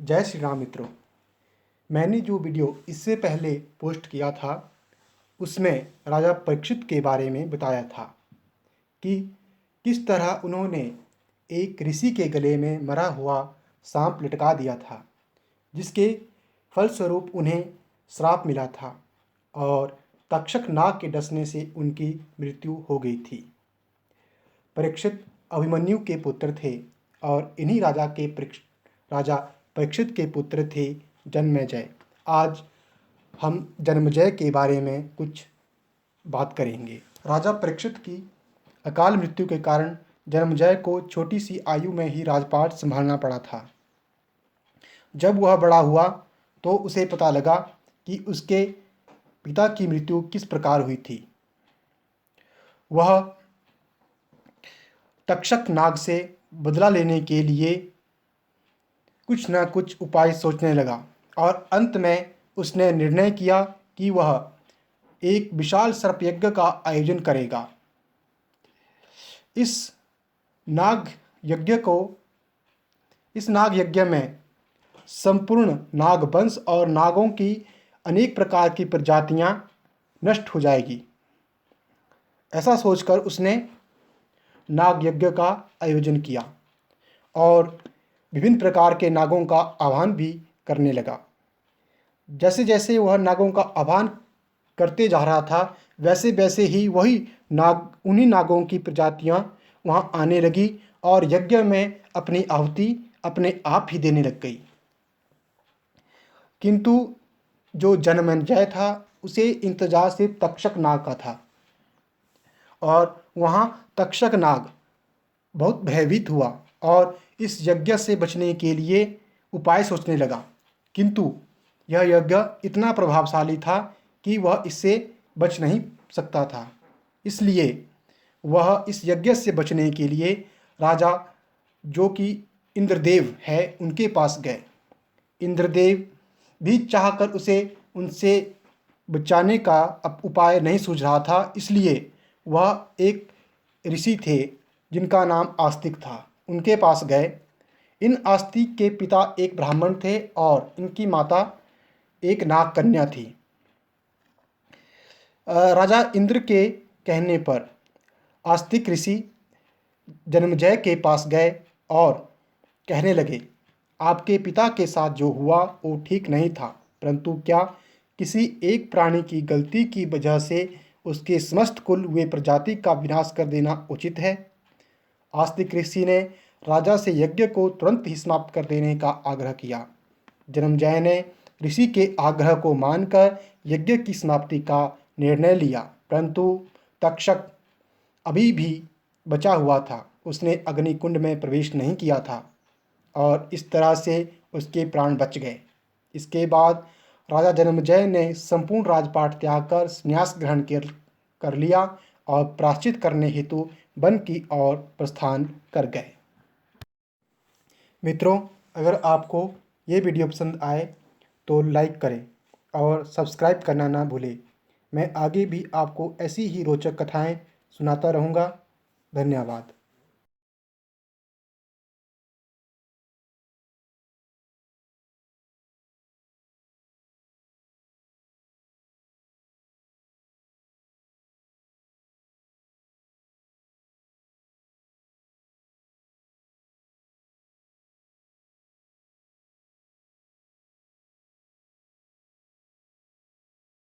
जय श्री राम मित्रों। मैंने जो वीडियो इससे पहले पोस्ट किया था उसमें राजा परीक्षित के बारे में बताया था कि किस तरह उन्होंने एक ऋषि के गले में मरा हुआ सांप लटका दिया था, जिसके फलस्वरूप उन्हें श्राप मिला था और तक्षक नाग के डसने से उनकी मृत्यु हो गई थी। परीक्षित अभिमन्यु के पुत्र थे और इन्हीं राजा परीक्षित के पुत्र थे जन्मेजय। आज हम जन्मेजय के बारे में कुछ बात करेंगे। राजा परीक्षित की अकाल मृत्यु के कारण जन्मेजय को छोटी सी आयु में ही राजपाट संभालना पड़ा था। जब वह बड़ा हुआ तो उसे पता लगा कि उसके पिता की मृत्यु किस प्रकार हुई थी। वह तक्षक नाग से बदला लेने के लिए कुछ न कुछ उपाय सोचने लगा और अंत में उसने निर्णय किया कि वह एक विशाल सर्पयज्ञ का आयोजन करेगा। इस नाग यज्ञ में संपूर्ण नागवंश और नागों की अनेक प्रकार की प्रजातियां नष्ट हो जाएगी। ऐसा सोचकर उसने नाग यज्ञ का आयोजन किया और विभिन्न प्रकार के नागों का आह्वान भी करने लगा। जैसे जैसे वह नागों का आह्वान करते जा रहा था, वैसे वैसे ही उन्हीं नागों की प्रजातियां वहां आने लगी और यज्ञ में अपनी आहुति अपने आप ही देने लग गई। किंतु जो जन्मेजय था उसे इंतजार सिर्फ तक्षक नाग का था और वहां तक्षक नाग बहुत भयभीत हुआ और इस यज्ञ से बचने के लिए उपाय सोचने लगा। किंतु यह यज्ञ इतना प्रभावशाली था कि वह इससे बच नहीं सकता था। इसलिए वह इस यज्ञ से बचने के लिए राजा, जो कि इंद्रदेव है, उनके पास गए। इंद्रदेव भी चाहकर उनसे बचाने का उपाय नहीं सूझ रहा था। इसलिए वह एक ऋषि थे जिनका नाम आस्तिक था, उनके पास गए। इन आस्तिक के पिता एक ब्राह्मण थे और इनकी माता एक नाग कन्या थी। राजा इंद्र के कहने पर आस्तिक ऋषि जन्मेजय के पास गए और कहने लगे, आपके पिता के साथ जो हुआ वो ठीक नहीं था, परंतु क्या किसी एक प्राणी की गलती की वजह से उसके समस्त कुल व प्रजाति का विनाश कर देना उचित है? आस्तिक ऋषि ने राजा से यज्ञ को तुरंत ही समाप्त कर देने का आग्रह किया। जन्मेजय ने ऋषि के आग्रह को मानकर यज्ञ की समाप्ति का निर्णय लिया, परंतु तक्षक अभी भी बचा हुआ था। उसने अग्निकुंड में प्रवेश नहीं किया था और इस तरह से उसके प्राण बच गए। इसके बाद राजा जन्मेजय ने संपूर्ण राजपाट त्याग कर संन्यास ग्रहण कर लिया और प्रायश्चित करने हेतु वन की ओर प्रस्थान कर गए। मित्रों, अगर आपको ये वीडियो पसंद आए तो लाइक करें और सब्सक्राइब करना ना भूलें। मैं आगे भी आपको ऐसी ही रोचक कथाएं सुनाता रहूँगा। धन्यवाद।